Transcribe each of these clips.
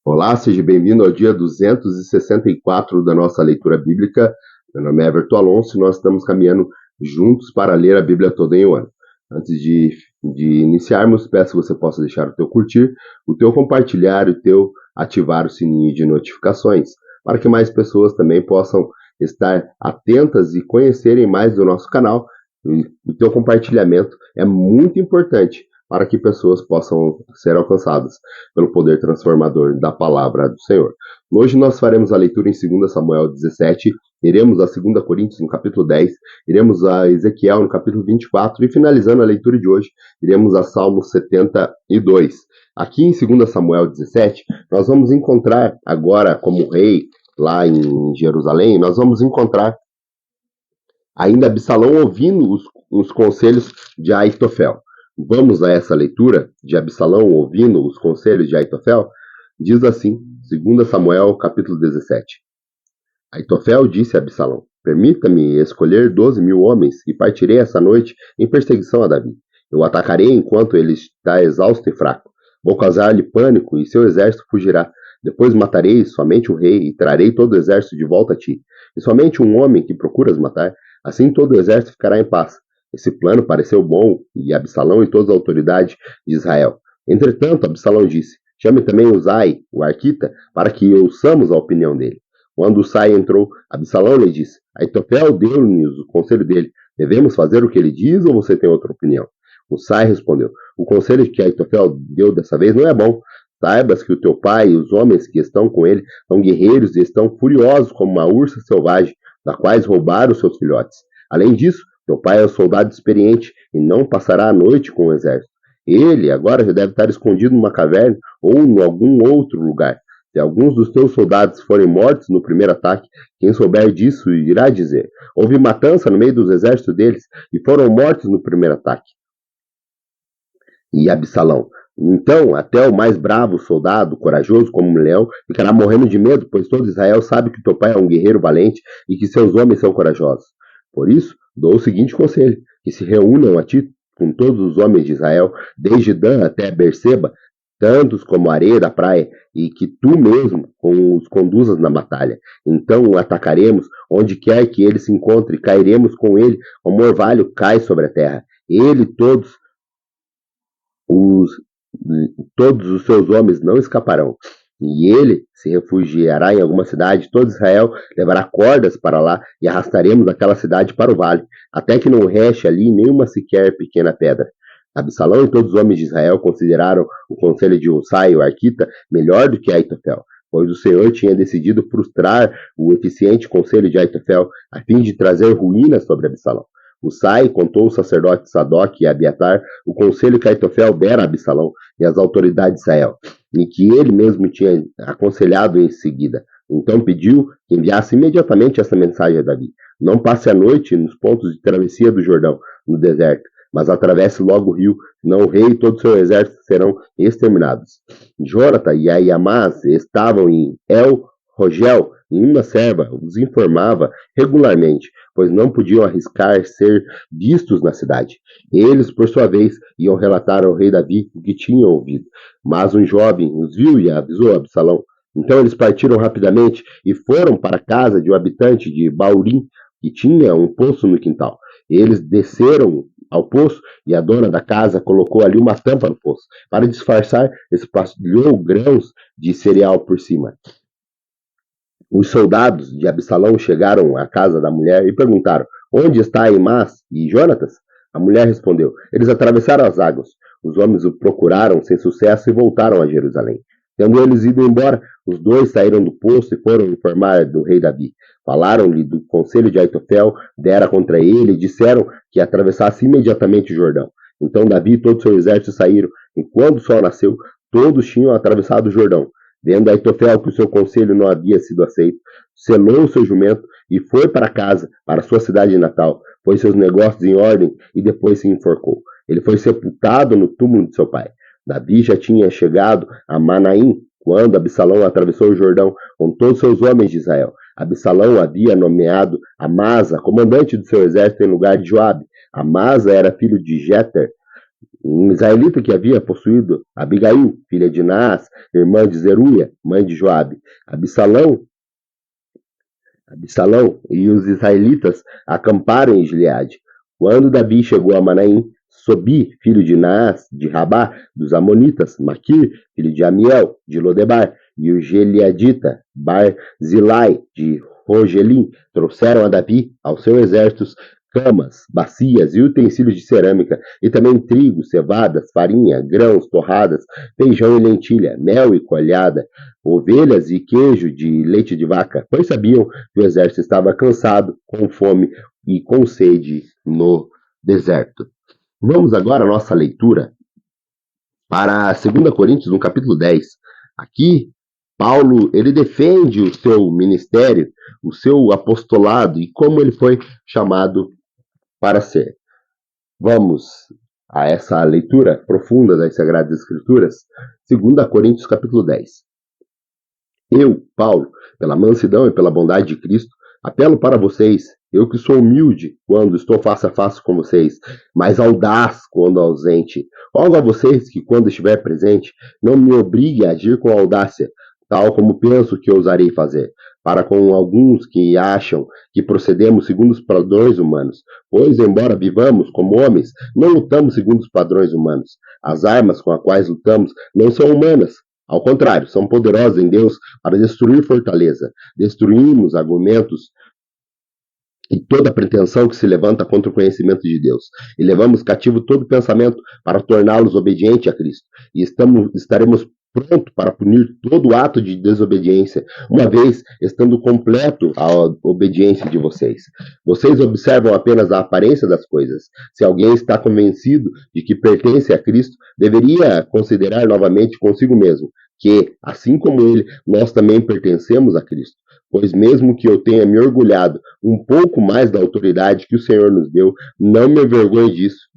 Olá, seja bem-vindo ao dia 264 da nossa leitura bíblica. Meu nome é Everton Alonso e nós estamos caminhando juntos para ler a Bíblia toda em um ano. Antes de iniciarmos, peço que você possa deixar o teu curtir, o teu compartilhar e o teu ativar o sininho de notificações, para que mais pessoas também possam estar atentas e conhecerem mais do nosso canal. O teu compartilhamento é muito importante para que pessoas possam ser alcançadas pelo poder transformador da palavra do Senhor. Hoje nós faremos a leitura em 2 Samuel 17, iremos a 2 Coríntios no capítulo 10, iremos a Ezequiel no capítulo 24 e finalizando a leitura de hoje, iremos a Salmo 72. Aqui em 2 Samuel 17, nós vamos encontrar agora como rei lá em Jerusalém, nós vamos encontrar ainda Absalão ouvindo os conselhos de Aitofel. Vamos a essa leitura de Absalão ouvindo os conselhos de Aitofel? Diz assim, 2 Samuel, capítulo 17. Aitofel disse a Absalão: Permita-me escolher 12.000 homens e partirei essa noite em perseguição a Davi. Eu atacarei enquanto ele está exausto e fraco. Vou causar-lhe pânico e seu exército fugirá. Depois matarei somente o rei e trarei todo o exército de volta a ti. E somente um homem que procuras matar, assim todo o exército ficará em paz. Esse plano pareceu bom e Absalão e toda a autoridade de Israel. Entretanto, Absalão disse: Chame também Uzai, o arquita, para que ouçamos a opinião dele. Quando Uzai entrou, Absalão lhe disse: Aitofel deu-nos o conselho dele. Devemos fazer o que ele diz ou você tem outra opinião? Uzai respondeu: O conselho que Aitofel deu dessa vez não é bom. Saibas que o teu pai e os homens que estão com ele são guerreiros e estão furiosos como uma ursa selvagem, da quais roubaram seus filhotes. Além disso, teu pai é um soldado experiente e não passará a noite com o exército. Ele agora já deve estar escondido numa caverna ou em algum outro lugar. Se alguns dos teus soldados forem mortos no primeiro ataque, quem souber disso irá dizer: houve matança no meio dos exércitos deles e foram mortos no primeiro ataque. E Absalão: Então até o mais bravo soldado, corajoso como um leão, ficará morrendo de medo, pois todo Israel sabe que teu pai é um guerreiro valente e que seus homens são corajosos. Por isso, dou o seguinte conselho: que se reúnam a ti com todos os homens de Israel, desde Dan até Berseba, tantos como a areia da praia, e que tu mesmo os conduzas na batalha. Então o atacaremos onde quer que ele se encontre, cairemos com ele como orvalho cai sobre a terra. Ele os, todos os seus homens não escaparão. E ele se refugiará em alguma cidade, todo Israel levará cordas para lá e arrastaremos aquela cidade para o vale, até que não reste ali nenhuma sequer pequena pedra. Absalão e todos os homens de Israel consideraram o conselho de Uzai, o arquita, melhor do que Aitofel, pois o Senhor tinha decidido frustrar o eficiente conselho de Aitofel a fim de trazer ruína sobre Absalão. Uzai contou aos sacerdotes Sadoc e Abiatar o conselho que Aitofel dera a Absalão e às autoridades de Israel, e que ele mesmo tinha aconselhado em seguida. Então pediu que enviasse imediatamente essa mensagem a Davi: Não passe a noite nos pontos de travessia do Jordão, no deserto, mas atravesse logo o rio, senão o rei e todo o seu exército serão exterminados. Jonathan e Ahimaaz estavam em El-Rogel, e uma serva os informava regularmente, pois não podiam arriscar ser vistos na cidade. Eles, por sua vez, iam relatar ao rei Davi o que tinham ouvido. Mas um jovem os viu e avisou a Absalão. Então eles partiram rapidamente e foram para a casa de um habitante de Baurim, que tinha um poço no quintal. Eles desceram ao poço e a dona da casa colocou ali uma tampa no poço. Para disfarçar, espalhou grãos de cereal por cima. Os soldados de Absalão chegaram à casa da mulher e perguntaram: Onde está Ahimaaz e Jonatas? A mulher respondeu: Eles atravessaram as águas. Os homens o procuraram sem sucesso e voltaram a Jerusalém. Tendo eles ido embora, os dois saíram do poço e foram informar do rei Davi. Falaram-lhe do conselho de Aitofel, dera contra ele, e disseram que atravessasse imediatamente o Jordão. Então Davi e todo o seu exército saíram, e quando o sol nasceu, todos tinham atravessado o Jordão. Vendo Aitofel que o seu conselho não havia sido aceito, selou o seu jumento e foi para casa, para sua cidade natal, pôs seus negócios em ordem e depois se enforcou. Ele foi sepultado no túmulo de seu pai. Davi já tinha chegado a Manaim, quando Absalão atravessou o Jordão com todos seus homens de Israel. Absalão havia nomeado Amasa, comandante do seu exército, em lugar de Joabe. Amasa era filho de Jeter, um israelita que havia possuído Abigail, filha de Naás, irmã de Zeruia, mãe de Joabe. Absalão e os israelitas acamparam em Gileade. Quando Davi chegou a Manaim, Sobi, filho de Naás, de Rabá, dos Amonitas, Maquir, filho de Amiel, de Lodebar, e o Gileadita, Barzilai, de Rogelim, trouxeram a Davi, aos seus exércitos, camas, bacias e utensílios de cerâmica, e também trigo, cevadas, farinha, grãos, torradas, feijão e lentilha, mel e coalhada, ovelhas e queijo de leite de vaca, pois sabiam que o exército estava cansado, com fome e com sede no deserto. Vamos agora à nossa leitura para 2 Coríntios, no capítulo 10. Aqui, Paulo, ele defende o seu ministério, o seu apostolado e como ele foi chamado para ser. Vamos a essa leitura profunda das Sagradas Escrituras, 2 Coríntios, capítulo 10. Eu, Paulo, pela mansidão e pela bondade de Cristo, apelo para vocês, eu que sou humilde quando estou face a face com vocês, mas audaz quando ausente. Rogo a vocês que, quando estiver presente, não me obrigue a agir com audácia, tal como penso que ousarei fazer, para com alguns que acham que procedemos segundo os padrões humanos. Pois, embora vivamos como homens, não lutamos segundo os padrões humanos. As armas com as quais lutamos não são humanas. Ao contrário, são poderosas em Deus para destruir fortaleza. Destruímos argumentos e toda pretensão que se levanta contra o conhecimento de Deus. E levamos cativo todo pensamento para torná-los obedientes a Cristo. E estaremos prontos para punir todo ato de desobediência, uma vez estando completo a obediência de vocês. Vocês observam apenas a aparência das coisas. Se alguém está convencido de que pertence a Cristo, deveria considerar novamente consigo mesmo que, assim como ele, nós também pertencemos a Cristo. Pois mesmo que eu tenha me orgulhado um pouco mais da autoridade que o Senhor nos deu, não me envergonhe disso,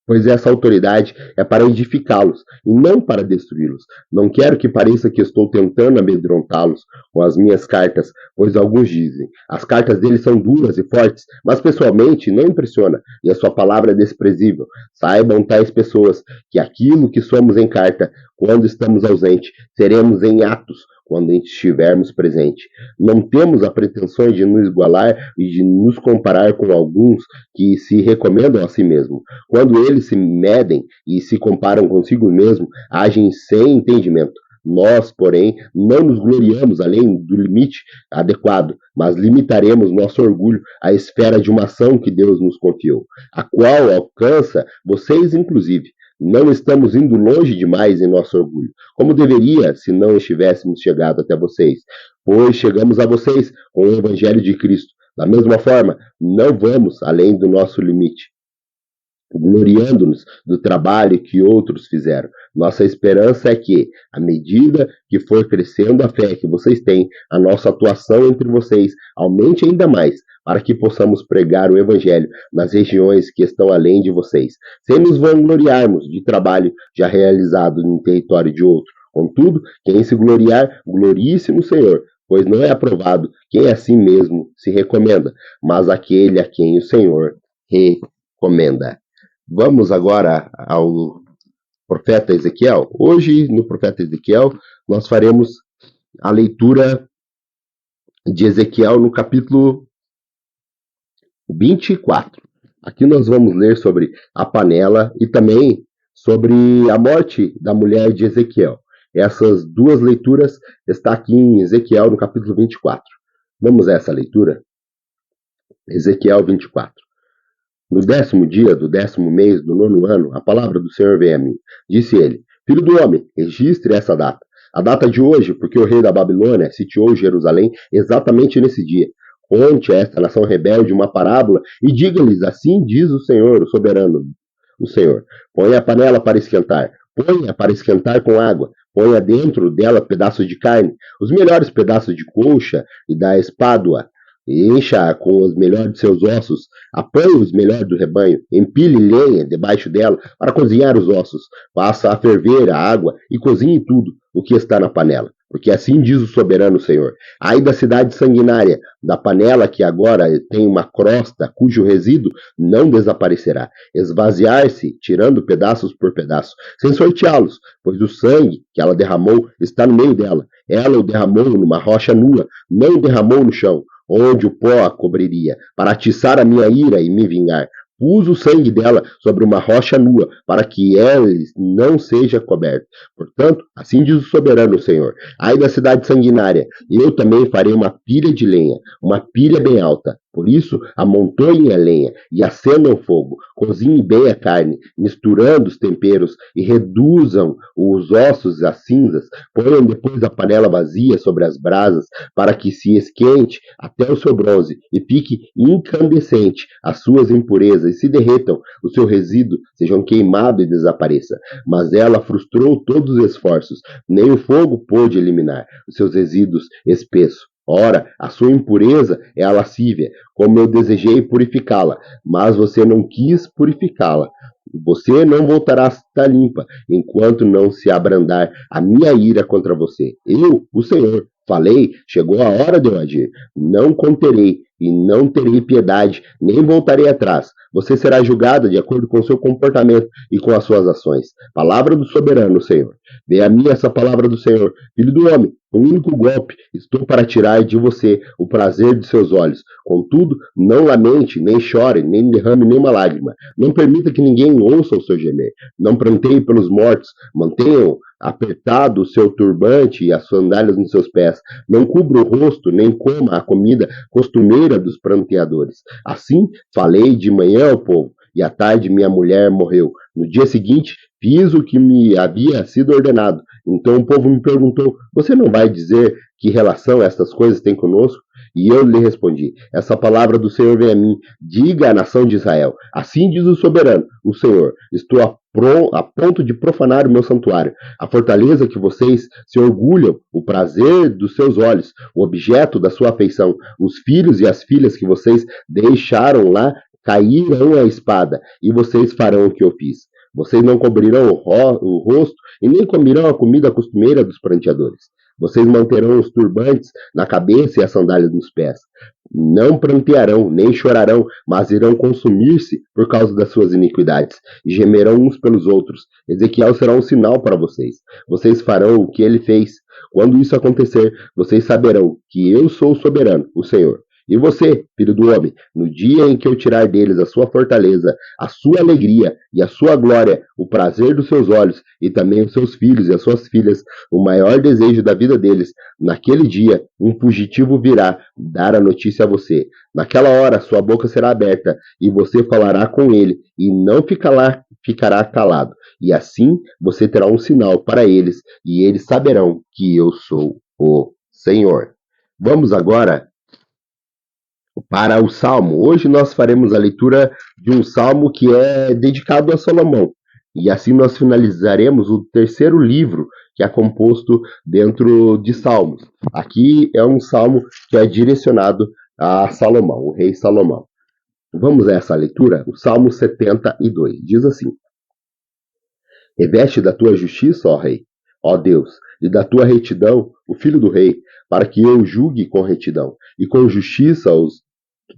pois essa autoridade é para edificá-los e não para destruí-los. Não quero que pareça que estou tentando amedrontá-los com as minhas cartas, pois alguns dizem, as cartas dele são duras e fortes, mas pessoalmente não impressiona, e a sua palavra é desprezível. Saibam tais pessoas que aquilo que somos em carta, quando estamos ausentes, seremos em atos, quando estivermos presentes. Não temos a pretensão de nos igualar e de nos comparar com alguns que se recomendam a si mesmos. Quando eles se medem e se comparam consigo mesmo, agem sem entendimento. Nós, porém, não nos gloriamos além do limite adequado, mas limitaremos nosso orgulho à esfera de uma ação que Deus nos confiou, a qual alcança vocês, inclusive. Não estamos indo longe demais em nosso orgulho, como deveria se não estivéssemos chegado até vocês, pois chegamos a vocês com o Evangelho de Cristo. Da mesma forma, não vamos além do nosso limite, gloriando-nos do trabalho que outros fizeram. Nossa esperança é que, à medida que for crescendo a fé que vocês têm, a nossa atuação entre vocês aumente ainda mais, para que possamos pregar o Evangelho nas regiões que estão além de vocês, sem nos vangloriarmos de trabalho já realizado no território de outro. Contudo, quem se gloriar, glorie-se no Senhor, pois não é aprovado quem a si mesmo se recomenda, mas aquele a quem o Senhor recomenda. Vamos agora ao profeta Ezequiel. Hoje, no profeta Ezequiel, nós faremos a leitura de Ezequiel no capítulo 24. Aqui nós vamos ler sobre a panela e também sobre a morte da mulher de Ezequiel. Essas duas leituras estão aqui em Ezequiel no capítulo 24. Vamos a essa leitura? Ezequiel 24. No 10º dia do 10º mês do 9º ano, a palavra do Senhor veio a mim. Disse ele, filho do homem, registre essa data. A data de hoje, porque o rei da Babilônia sitiou Jerusalém exatamente nesse dia. Conte a esta nação rebelde uma parábola e diga-lhes, assim diz o Senhor, o soberano, o Senhor. Ponha a panela para esquentar. Ponha para esquentar com água. Ponha dentro dela pedaços de carne, os melhores pedaços de coxa e da espádua. Encha com os melhores de seus ossos, apanhe os melhores do rebanho, empilhe lenha debaixo dela para cozinhar os ossos, faça a ferver a água e cozinhe tudo o que está na panela. Porque assim diz o soberano Senhor. Ai da cidade sanguinária, da panela que agora tem uma crosta, cujo resíduo não desaparecerá. Esvaziar-se, tirando pedaços por pedaço, sem sorteá-los, pois o sangue que ela derramou está no meio dela. Ela o derramou numa rocha nua, não o derramou no chão, onde o pó a cobriria, para atiçar a minha ira e me vingar. Pus o sangue dela sobre uma rocha nua, para que ele não seja coberto. Portanto, assim diz o soberano Senhor. Ai da cidade sanguinária, eu também farei uma pilha de lenha, uma pilha bem alta. Por isso, amontoem a lenha e acendam o fogo, cozinhem bem a carne, misturando os temperos e reduzam os ossos às cinzas. Ponham depois a panela vazia sobre as brasas, para que se esquente até o seu bronze e fique incandescente as suas impurezas e se derretam, o seu resíduo sejam queimado e desapareça. Mas ela frustrou todos os esforços, nem o fogo pôde eliminar os seus resíduos espessos. Ora, a sua impureza é a lascívia, como eu desejei purificá-la, mas você não quis purificá-la. Você não voltará a estar limpa, enquanto não se abrandar a minha ira contra você. Eu, o Senhor, falei, chegou a hora de eu agir. Não conterei e não terei piedade, nem voltarei atrás. Você será julgada de acordo com o seu comportamento e com as suas ações. Palavra do soberano, Senhor. Dê a mim essa palavra do Senhor. Filho do homem, um único golpe estou para tirar de você o prazer de seus olhos. Contudo, não lamente, nem chore, nem derrame nenhuma lágrima. Não permita que ninguém ouça o seu gemer. Não pranteie pelos mortos. Mantenham apertado o seu turbante e as sandálias nos seus pés. Não cubra o rosto, nem coma a comida costumeira dos pranteadores. Assim falei de manhã ao povo, e à tarde minha mulher morreu. No dia seguinte, fiz o que me havia sido ordenado. Então o povo me perguntou: você não vai dizer que relação estas coisas têm conosco? E eu lhe respondi: essa palavra do Senhor vem a mim. Diga à nação de Israel: assim diz o soberano, o Senhor: estou a ponto de profanar o meu santuário, a fortaleza que vocês se orgulham, o prazer dos seus olhos, o objeto da sua afeição, os filhos e as filhas que vocês deixaram lá caíram a espada, e vocês farão o que eu fiz. Vocês não cobrirão o rosto e nem comerão a comida costumeira dos pranteadores. Vocês manterão os turbantes na cabeça e as sandálias nos pés. Não prantearão, nem chorarão, mas irão consumir-se por causa das suas iniquidades, e gemerão uns pelos outros. Ezequiel será um sinal para vocês. Vocês farão o que ele fez. Quando isso acontecer, vocês saberão que eu sou o soberano, o Senhor. E você, filho do homem, no dia em que eu tirar deles a sua fortaleza, a sua alegria e a sua glória, o prazer dos seus olhos, e também os seus filhos e as suas filhas, o maior desejo da vida deles, naquele dia, um fugitivo virá dar a notícia a você. Naquela hora, sua boca será aberta, e você falará com ele, e não ficará calado. E assim, você terá um sinal para eles, e eles saberão que eu sou o Senhor. Vamos agora para o Salmo. Hoje nós faremos a leitura de um Salmo que é dedicado a Salomão. E assim nós finalizaremos o terceiro livro que é composto dentro de Salmos. Aqui é um Salmo que é direcionado a Salomão, o rei Salomão. Vamos a essa leitura? O Salmo 72 diz assim: reveste da tua justiça, ó rei, ó Deus, e da tua retidão, o filho do rei, para que eu julgue com retidão e com justiça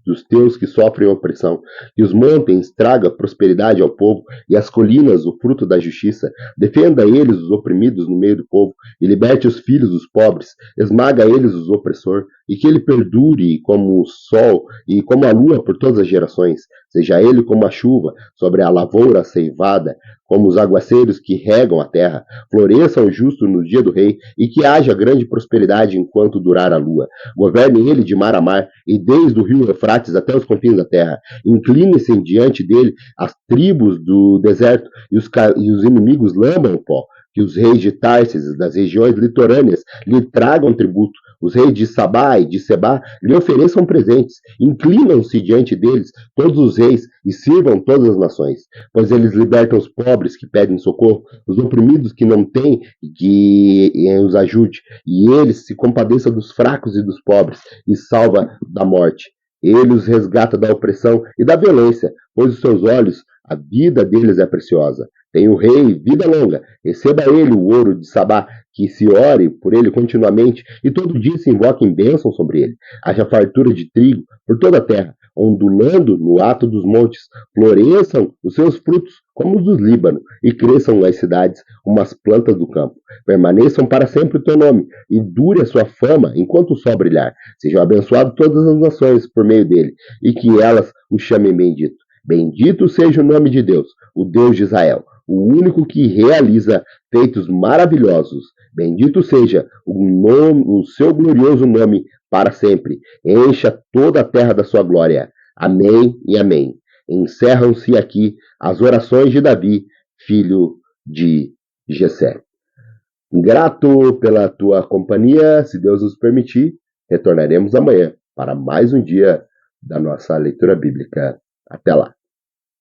dos teus que sofrem opressão, e os montes traga prosperidade ao povo, e as colinas o fruto da justiça. Defenda eles os oprimidos no meio do povo, e liberte os filhos dos pobres. Esmaga eles os opressor, e que ele perdure como o sol e como a lua por todas as gerações. Seja ele como a chuva sobre a lavoura ceivada, como os aguaceiros que regam a terra. Floresça o justo no dia do rei, e que haja grande prosperidade enquanto durar a lua. Governe ele de mar a mar, e desde o rio Eufrates até os confins da terra. Incline-se diante dele as tribos do deserto, e os inimigos lambam o pó. Que os reis de Társis, das regiões litorâneas, lhe tragam tributo. Os reis de Sabá e de Sebá lhe ofereçam presentes. Inclinam-se diante deles todos os reis e sirvam todas as nações. Pois eles libertam os pobres que pedem socorro, os oprimidos que não têm que os ajude. E eles se compadeçam dos fracos e dos pobres e salva da morte. Ele os resgata da opressão e da violência, pois os seus olhos A vida deles é preciosa. Tem o rei, vida longa. Receba ele o ouro de Sabá, que se ore por ele continuamente e todo dia se invoque em bênção sobre ele. Haja fartura de trigo por toda a terra, ondulando no ato dos montes. Floresçam os seus frutos como os do Líbano e cresçam as cidades como as plantas do campo. Permaneçam para sempre o teu nome e dure a sua fama enquanto o sol brilhar. Sejam abençoadas todas as nações por meio dele e que elas o chamem bendito. Bendito seja o nome de Deus, o Deus de Israel, o único que realiza feitos maravilhosos. Bendito seja o seu glorioso nome para sempre. Encha toda a terra da sua glória. Amém e amém. Encerram-se aqui as orações de Davi, filho de Jessé. Grato pela tua companhia, se Deus nos permitir, retornaremos amanhã para mais um dia da nossa leitura bíblica. Até lá.